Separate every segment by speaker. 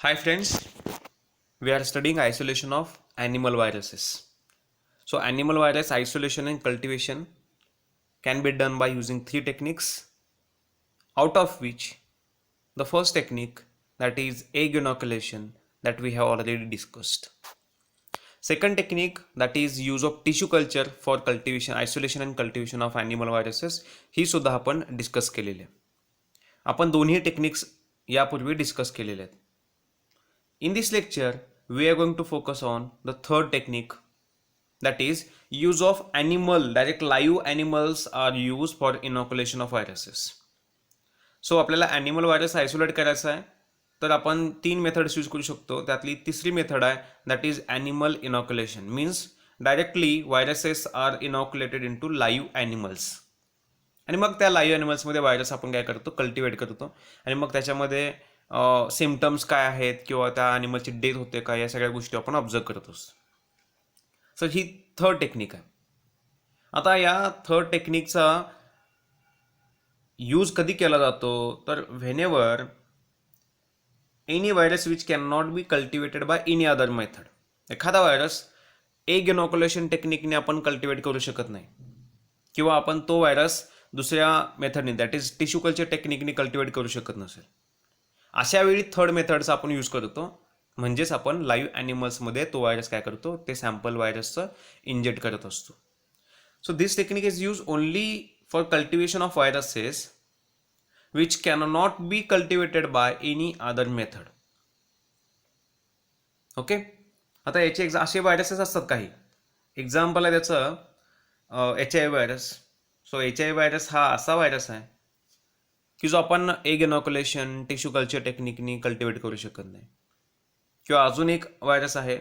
Speaker 1: Hi friends, we are studying isolation of animal viruses. So animal virus isolation and cultivation can be done by using three techniques, out of which the first technique, that is egg inoculation, that we have already discussed. Second technique, that is use of tissue culture for cultivation, isolation and cultivation of animal viruses, ही सुद्धा आपण discuss केलेली आहे. आपण दोन्ही techniques यापूर्वी discuss केलेले आहेत. In this lecture, we are going to focus on the third technique, that is use of direct live animals are used for inoculation of viruses. So आपल्याला ॲनिमल व्हायरस आयसोलेट करायचा आहे तर आपण तीन methods use करू शकतो. त्यातली तिसरी मेथड आहे that is animal inoculation. Means directly viruses are inoculated in to live animals आणि मग त्या लाईव्ह ॲनिमल्समध्ये व्हायरस आपण काय करतो, कल्टिवेट करतो आणि मग त्याच्यामध्ये सिम्पटम्स काय आहेत किंवा त्या ॲनिमलची डेथ होते का, या सगळ्या गोष्टी आपण ऑब्झर्व करत असतो. सो ही थर्ड टेक्निक आहे. आता या थर्ड टेक्निकचा यूज कधी केला जातो तर whenever any virus which can not be cultivated by any other method. एखादा व्हायरस एग इनॉक्युलेशन टेक्निकने आपण कल्टिवेट करू शकत नाही किंवा आपण तो व्हायरस दुसऱ्या मेथडने दॅट इज टिश्यू कल्चर टेक्निकने कल्टिवेट करू शकत नसेल. अशा वेळी थर्ड मेथडचा आपण यूज करतो, म्हणजेच आपण लाईव्ह ॲनिमल्समध्ये तो व्हायरस काय करतो, ते सॅम्पल व्हायरसचं इंजेक्ट करत असतो. So this technique is use only for cultivation of viruses which can not be cultivated by any other method. Okay. आता याचे असे व्हायरसेस असतात काही. एक्झाम्पल आहे त्याचं HIV virus. So HIV virus हा असा व्हायरस आहे की जो आपण egg inoculation tissue culture टेक्निकनी cultivate करू शकत नाही. किंवा अजून एक व्हायरस आहे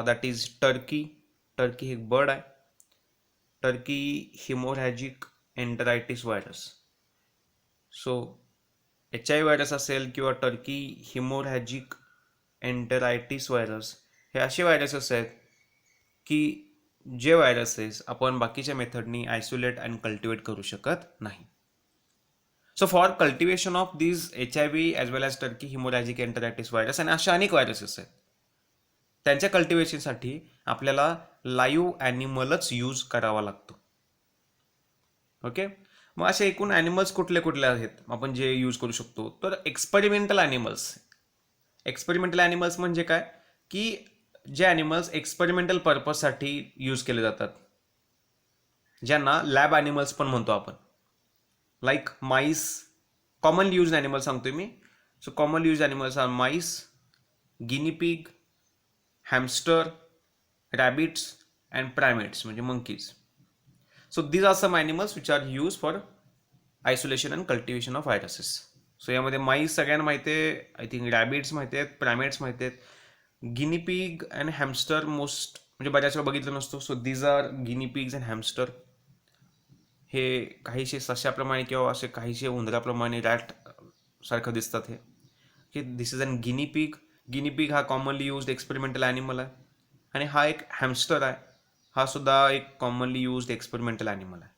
Speaker 1: दॅट इज टर्की. टर्की हे एक बर्ड आहे. Turkey haemorrhagic enteritis virus. So HIV virus असेल किंवा टर्की हिमोरॅजिक एन्टरायटिस व्हायरस, हे असे व्हायरसेस आहेत की जे व्हायरसेस आपण बाकीच्या मेथडनी आयसोलेट अँड कल्टिवेट करू शकत नाही. So for cultivation of this HIV as well as turkey haemorrhagic enteritis virus आणि अशा अनेक व्हायरसेस आहेत, त्यांच्या कल्टिवेशनसाठी आपल्याला लाईव्ह ॲनिमलच यूज करावा लागतो. ओके. मग असे एकूण ॲनिमल्स कुठले कुठले आहेत आपण जे यूज करू शकतो, तर एक्सपेरिमेंटल ॲनिमल्स. एक्सपेरिमेंटल ॲनिमल्स म्हणजे काय की जे ॲनिमल्स एक्सपेरिमेंटल पर्पजसाठी यूज केले जातात, ज्यांना लॅब ॲनिमल्स पण म्हणतो आपण. Like mice, commonly use animal सांगतोय मी. So commonly use animals are mice, guinea pig, hamster, rabbits and primates म्हणजे monkeys. So these are some animals which are use for isolation and cultivation of viruses. So यामध्ये mice सगळ्यांना माहिती आहे, I think rabbit's माहिती आहेत, प्रायमेट्स माहिती आहेत. Guinea pig and Hampshire most म्हणजे बऱ्याच वेळा बघितलं नसतो. So these are guinea pigs and hamster. हे काहीशे सशाप्रमाणे किंवा असे काहीशे उंदराप्रमाणे रॅट सारखं दिसतात हे, की दिस इज अन गिनीपिग. गिनीपिग हा कॉमनली यूज्ड एक्सपेरिमेंटल ॲनिमल आहे आणि हा एक हॅमस्टर आहे, हा सुद्धा एक कॉमनली यूज्ड एक्सपेरिमेंटल ॲनिमल आहे.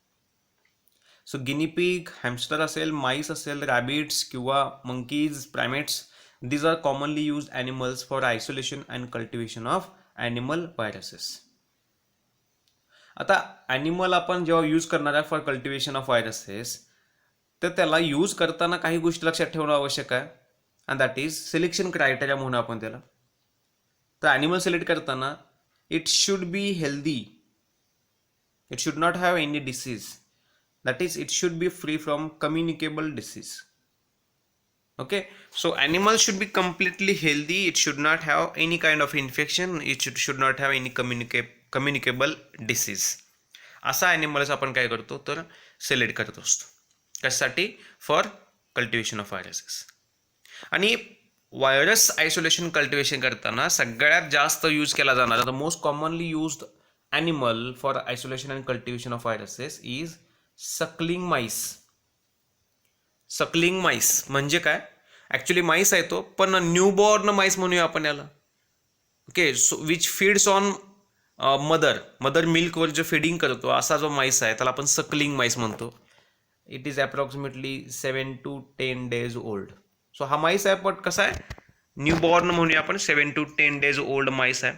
Speaker 1: सो गिनीपिग, हॅमस्टर असेल, माईस असेल, रॅबिट्स किंवा monkeys, प्रायमेट्स, these are commonly used animals for isolation and cultivation of animal viruses. आता ॲनिमल आपण जेव्हा यूज करणार आहे फॉर कल्टिवेशन ऑफ व्हायरसेस, तर त्याला यूज करताना काही गोष्टी लक्षात ठेवणं आवश्यक आहे and that is selection criteria म्हणून आपण त्याला. तर ॲनिमल सिलेक्ट करताना it should be healthy, it should not have any disease, that is it should be free from communicable disease. Okay, so animals should be completely healthy. It should not have any kind of infection. It should not have any communicable disease. असा animals आपण काय करतो तर select करत असतो. कशासाठी? For cultivation of viruses. आणि virus isolation cultivation करताना सगळ्यात जास्त यूज केला जाणारा, the most commonly used animal for isolation and cultivation of viruses is Suckling MICE. Suckling MICE म्हणजे काय? ॲक्च्युली माईस आहे तो, पण न्यूबॉर्न माईस म्हणूया आपण याला. Okay. So which feeds on mother मिल्कवर जो फिडिंग करतो असा जो माईस आहे त्याला आपण सकलिंग माईस म्हणतो. It is approximately 7 to 10 days old. So हा माईस आहे, पण कसा आहे न्यूबॉर्न म्हणूया आपण 7 to 10 days ओल्ड माईस आहे.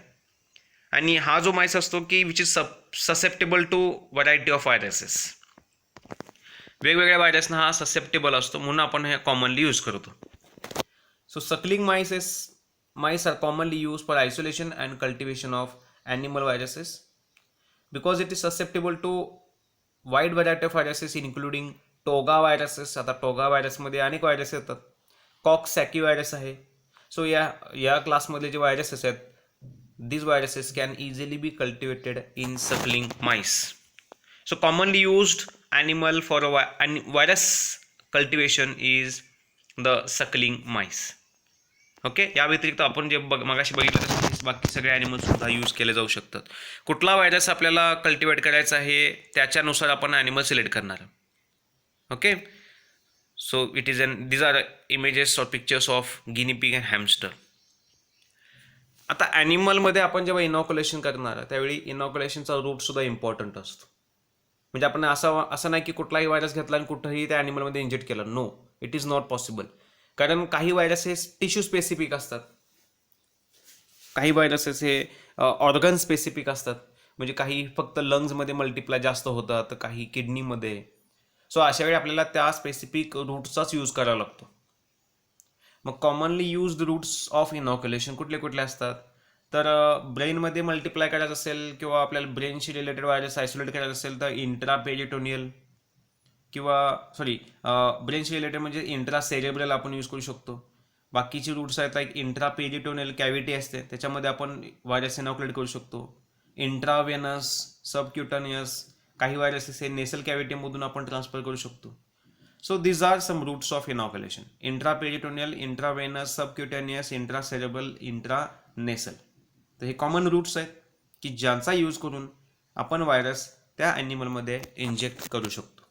Speaker 1: आणि हा जो माईस असतो की which is susceptible to variety of viruses. वेगवेगळ्या व्हायरसना हा ससेप्टेबल असतो म्हणून आपण हे कॉमनली यूज करतो. So suckling mice are commonly used for isolation and cultivation of animal viruses because it is susceptible to wide variety of viruses including toga viruses. आता toga व्हायरसमध्ये अनेक व्हायरस येतात. कॉक्सॅकी व्हायरस आहे. So या क्लासमधले जे viruses आहेत, these viruses can easily be cultivated in suckling mice. So commonly used animal for a virus cultivation is the suckling mice. Okay, या व्यतिरिक्त आपण जे मगाशी बघितलं तसं बाकी सगळे ॲनिमल सुद्धा यूज केले जाऊ शकतात. कुठला व्हायरस आपल्याला कल्टिवेट करायचा आहे त्याच्यानुसार आपण ॲनिमल सिलेक्ट करणार. Okay, so it is these are images or pictures of guinea pig and hamster. आता ॲनिमलमध्ये आपण जेव्हा इनॉक्युलेशन करणार त्यावेळी इनॉक्युलेशनचा रूटसुद्धा इम्पॉर्टंट असतो. म्हणजे आपण असं नाही की कुठलाही व्हायरस घेतला आणि कुठंही त्या ॲनिमलमध्ये इंजेक्ट केलं. No, it is not possible. कारण काही व्हायरसेस टिश्यू स्पेसिफिक असतात, काही व्हायरसेस हे ऑर्गन स्पेसिफिक असतात. म्हणजे काही फक्त लंग्समध्ये मल्टिप्लाय जास्त होतात, काही किडनीमध्ये. सो अशा वेळी आपल्याला त्या स्पेसिफिक रूट्सचाच यूज करावा लागतो. मग commonly used roots of inoculation कुठले कुठले असतात, तर ब्रेनमध्ये मल्टिप्लाय करायचं असेल किंवा आपल्याला ब्रेनशी रिलेटेड व्हायरस आयसोलेट करायचं असेल तर इंट्रापेरिटोनियल किंवा ब्रेनशी रिलेटेड म्हणजे इंट्रासेरेब्रल आपण यूज करू शकतो. बाकीची रूट्स आहेत लाईक इंट्रापेरिटोनियल कॅव्हिटी असते त्याच्यामध्ये आपण व्हायरस इनॉक्युलेट करू शकतो. इंट्रावेनस, सबक्युटानियस, काही व्हायरसेस हे नेसल कॅव्हिटीमधून आपण ट्रान्सफर करू शकतो. So these are some routes of inoculation: intraperitoneal, intravenous, subcutaneous, intracerebral, intranasal. तर हे कॉमन रूट्स आहेत की ज्यांचा यूज करून आपण व्हायरस त्या ॲनिमलमध्ये इंजेक्ट करू शकतो.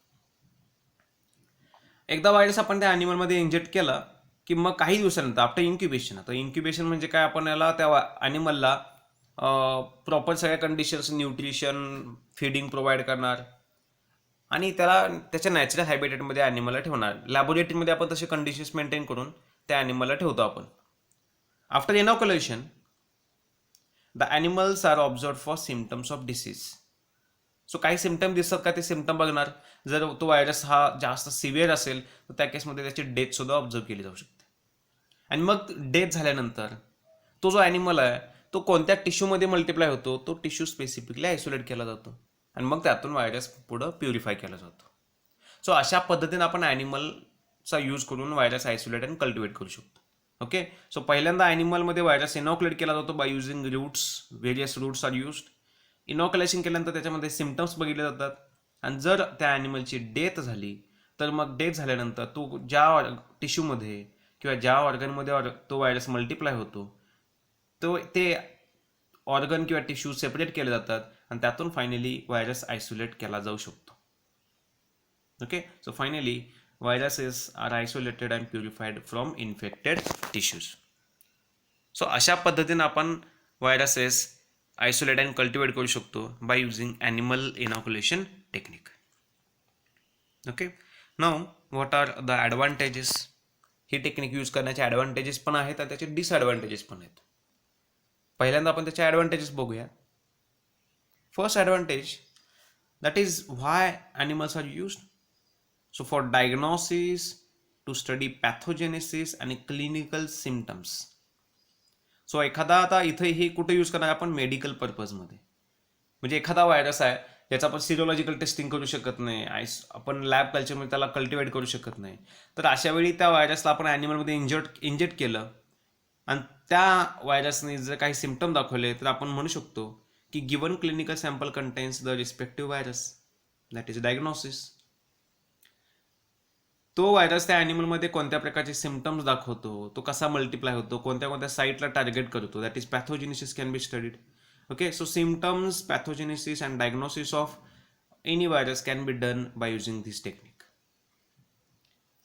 Speaker 1: एकदा व्हायरस आपण त्या ॲनिमलमध्ये इंजेक्ट केला की मग काही दिवसानंतर आफ्टर इन्क्युबेशन. आता इन्क्युबेशन म्हणजे काय, आपण याला त्या ॲनिमलला प्रॉपर सगळ्या कंडिशन्स, न्यूट्रिशन, फीडिंग प्रोव्हाइड करणार आणि त्याला त्याच्या नॅचरल हॅबिटेटमध्ये ॲनिमलला ठेवणार. लॅबोरेटरीमध्ये आपण तसे कंडिशन्स मेंटेन करून त्या ॲनिमलला ठेवतो आपण. After inoculation the animals are observe for symptoms of disease. So काही सिम्पटम दिसतात का, ते सिम्पटम बघणार. जर तो व्हायरस हा जास्त सिव्हिअर असेल तर त्या केसमध्ये त्याची डेथसुद्धा ऑब्झर्व केली जाऊ शकते. आणि मग डेथ झाल्यानंतर तो जो ॲनिमल आहे तो कोणत्या टिश्यूमध्ये मल्टिप्लाय होतो तो टिश्यू स्पेसिफिकली आयसोलेट केला जातो आणि मग त्यातून व्हायरस पुढं प्युरिफाय केला जातो. सो अशा पद्धतीने आपण ॲनिमलचा यूज करून व्हायरस आयसोलेट आणि कल्टिवेट करू शकतो. ओके, सो पहिल्यांदा ॲनिमलमध्ये व्हायरस इनॉक्युलेट केला जातो by using routes. Various routes are used. Inoculation केल्यानंतर त्याच्यामध्ये सिम्पटम्स बघितले जातात आणि जर त्या ॲनिमलची डेथ झाली तर मग डेथ झाल्यानंतर तो ज्या टिश्यूमध्ये किंवा ज्या ऑर्गनमध्ये तो व्हायरस मल्टिप्लाय होतो तो ते ऑर्गन किंवा टिश्यू सेपरेट केले जातात आणि त्यातून फायनली व्हायरस आयसोलेट केला जाऊ शकतो. Okay, so finally viruses are isolated and purified from infected tissues. So अशा पद्धतीने आपण व्हायरसेस आयसोलेट अँड कल्टिवेट करू शकतो by using animal inoculation technique. Okay, now what are the advantages. ही टेक्निक यूज करण्याचे ॲडव्हान्टेजेस पण आहेत आणि त्याचे डिसॲडव्हान्टेजेस पण आहेत. पहिल्यांदा आपण त्याचे ॲडव्हान्टेजेस बघूया. First advantage, that is why animals are used. So for diagnosis, to study pathogenesis आणि clinical symptoms. सो एखादा आता इथे हे कुठे यूज करणार आपण मेडिकल पर्पजमध्ये. म्हणजे एखादा व्हायरस आहे ज्याचा आपण सिरोलॉजिकल टेस्टिंग करू शकत नाही, आपण लॅब कल्चरमध्ये त्याला कल्टिवेट करू शकत नाही, तर अशा वेळी त्या व्हायरसला आपण ॲनिमलमध्ये इंजेक्ट केलं आणि त्या व्हायरसने जर काही सिम्पटम दाखवले तर आपण म्हणू शकतो की given clinical sample contains the respective virus, that is diagnosis. तो व्हायरस त्या ॲनिमलमध्ये कोणत्या प्रकारचे सिम्पटम्स दाखवतो, तो कसा मल्टिप्लाय होतो, कोणत्या कोणत्या साईटला टार्गेट करतो, that is pathogenesis can be studied. Okay, so symptoms, pathogenesis and diagnosis of any virus can be done by using this technique.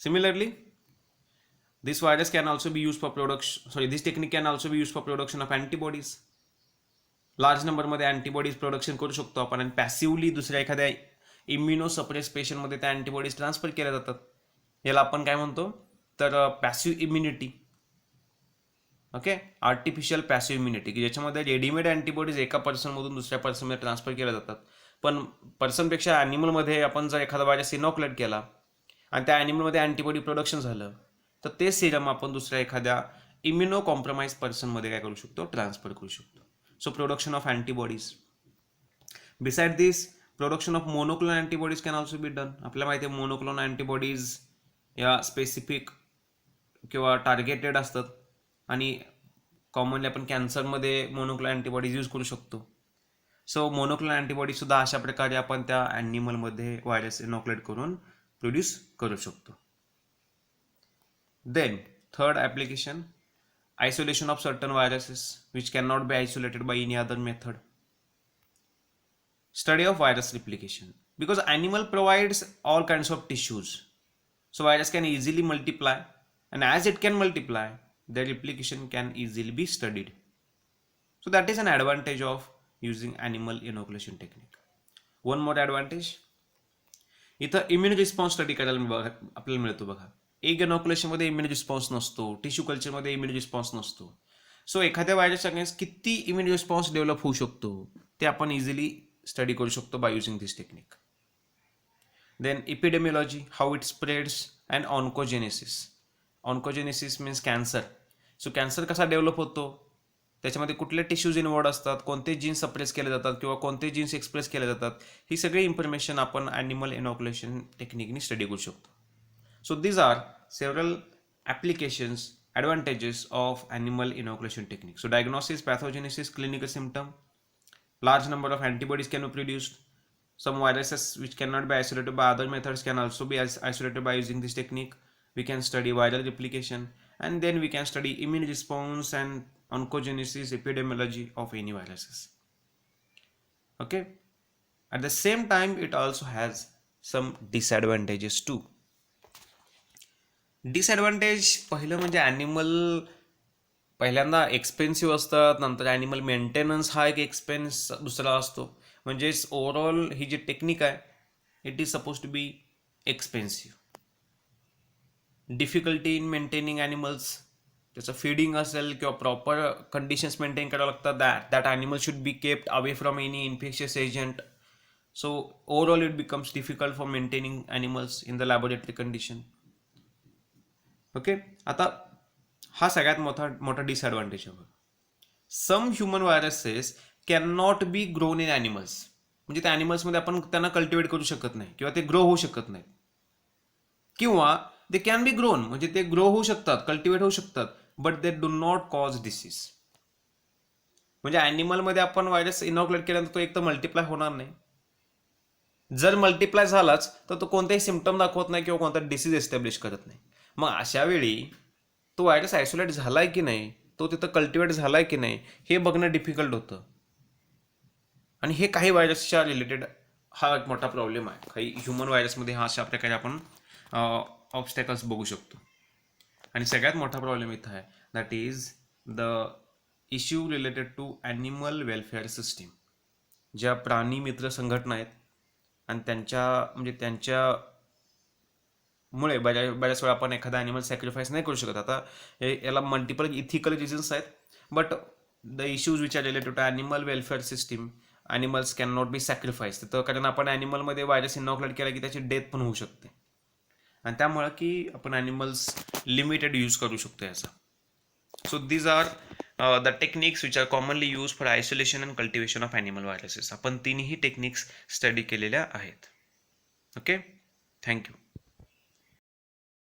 Speaker 1: Similarly, this virus can also be used for this technique can also be used for production of antibodies. Large नंबरमध्ये antibodies production करू शकतो आपण आणि passively दुसऱ्या एखाद्या इम्युनोसप्रेस पेशंटमध्ये त्या antibodies transfer केल्या जातात. याला आपण काय म्हणतो तर passive immunity. Okay. Artificial passive immunity, की ज्याच्यामध्ये रेडीमेड अँटीबॉडीज एका पर्सनमधून दुसऱ्या पर्सनमध्ये ट्रान्सफर केल्या जातात. पण पर्सनपेक्षा ॲनिमलमध्ये आपण जर एखादा व्हायरस इनॉक्युलेट केला आणि त्या ॲनिमलमध्ये अँटीबॉडी प्रोडक्शन झालं, तर ते सिरम आपण दुसऱ्या एखाद्या इम्युनो कॉम्प्रोमाइज पर्सनमध्ये काय करू शकतो, ट्रान्सफर करू शकतो. So production of antibodies. Beside this, production of monoclonal antibodies can also be done. आपल्याला माहिती आहे मोनोक्लोनल अँटीबॉडीज या स्पेसिफिक किंवा टार्गेटेड असतात आणि कॉमनली आपण कॅन्सरमध्ये मोनोक्लोनल अँटीबॉडीज यूज करू शकतो. सो मोनोक्लोनल अँटीबॉडीजसुद्धा अशा प्रकारे आपण त्या ॲनिमलमध्ये व्हायरस इनॉक्युलेट करून प्रोड्यूस करू शकतो. Then third application, isolation of certain viruses which can not be isolated by any other method. Study of virus replication, because animal provides all kinds of tissues, so virus can easily multiply, and as it can multiply, their replication can easily be studied. So that is an advantage of using animal inoculation technique. One more advantage, इथं immune response study करायला आपल्याला मिळतो बघा. Egg इनॉक्युलेशनमध्ये immune response नसतो, tissue कल्चरमध्ये immune response नसतो. So एखाद्या व्हायरस अगेन्स्ट किती इम्युन रिस्पॉन्स डेव्हलप होऊ शकतो ते आपण इझिली स्टडी करू शकतो by using this technique. Then epidemiology, how it spreads, and oncogenesis. Oncogenesis means cancer. So cancer कसा डेव्हलप होतो, त्याच्यामध्ये कुठले टिश्यूज इन्वॉल्ड असतात, कोणते जीन्स सप्रेस केले जातात किंवा कोणते जीन्स एक्सप्रेस केले जातात, ही सगळी इन्फॉर्मेशन आपण ॲनिमल इनॉक्युलेशन टेक्निकनी स्टडी करू शकतो. So these are several applications, advantages of animal inoculation technique. So diagnosis, pathogenesis, clinical symptom, large number of antibodies can be produced. Some viruses which cannot be isolated by other methods can also be isolated by using this technique. We can study viral replication, and then we can study immune response and oncogenesis, epidemiology of any viruses. Okay. At the same time, it also has some disadvantages too. Disadvantage पहिलं म्हणजे animal पहिल्यांदा expensive असतात, नंतर animal maintenance हा एक expense दुसरा असतो. म्हणजेच ओव्हरऑल ही जी टेक्निक आहे it is suppose to be expensive. Difficulty in maintaining animals, त्याचं फीडिंग असेल किंवा प्रॉपर कंडिशन्स मेंटेन करावं लागतात. That animal should be kept away from any infectious agent. So overall it becomes difficult for maintaining animals in the laboratory condition. Okay. आता हा सगळ्यात मोठा disadvantage आहे. Some human viruses can not be grown in animals. म्हणजे त्या ॲनिमल्समध्ये आपण त्यांना cultivate करू शकत नाही किंवा ते ग्रो होऊ शकत नाही. किंवा दे कॅन बी ग्रोन, म्हणजे ते ग्रो होऊ शकतात, कल्टिवेट होऊ शकतात, but they do not cause disease. म्हणजे ॲनिमलमध्ये आपण व्हायरस इनॉक्युलेट केल्यानंतर तो एक तर मल्टिप्लाय होणार नाही. जर मल्टिप्लाय झालाच तर तो कोणताही सिम्पटम दाखवत नाही किंवा कोणता डिसीज एस्टॅब्लिश करत नाही. मग अशा वेळी तो व्हायरस आयसोलेट झालाय की नाही, तो तिथं कल्टिवेट झालाय की नाही हे बघणं डिफिकल्ट होतं. आणि हे काही व्हायरसच्या रिलेटेड हा एक मोठा प्रॉब्लेम आहे. काही ह्युमन व्हायरसमध्ये हा अशा प्रकारे आपण ऑब्स्टॅकल्स बघू शकतो. आणि सगळ्यात मोठा प्रॉब्लेम इथं आहे, that is the issue related to animal welfare system. ज्या प्राणी मित्र संघटना आहेत आणि त्यांच्यामुळे बऱ्याच वेळा आपण एखादा ॲनिमल सॅक्रिफाईस नाही करू शकत. आता याला मल्टिपल इथिकल रिझन्स आहेत, but the issues which are related to animal welfare system, animals can not be sacrifice. तर कारण आपण ॲनिमलमध्ये व्हायरस इनॉक्युलेट केला की त्याची डेथ पण होऊ शकते, आणि त्यामुळं की आपण ॲनिमल्स लिमिटेड यूज करू शकतो याचा. So these are the techniques which are commonly use for isolation and cultivation of animal viruses. आपण तिन्ही टेक्निक्स स्टडी केलेल्या आहेत. Okay, thank you.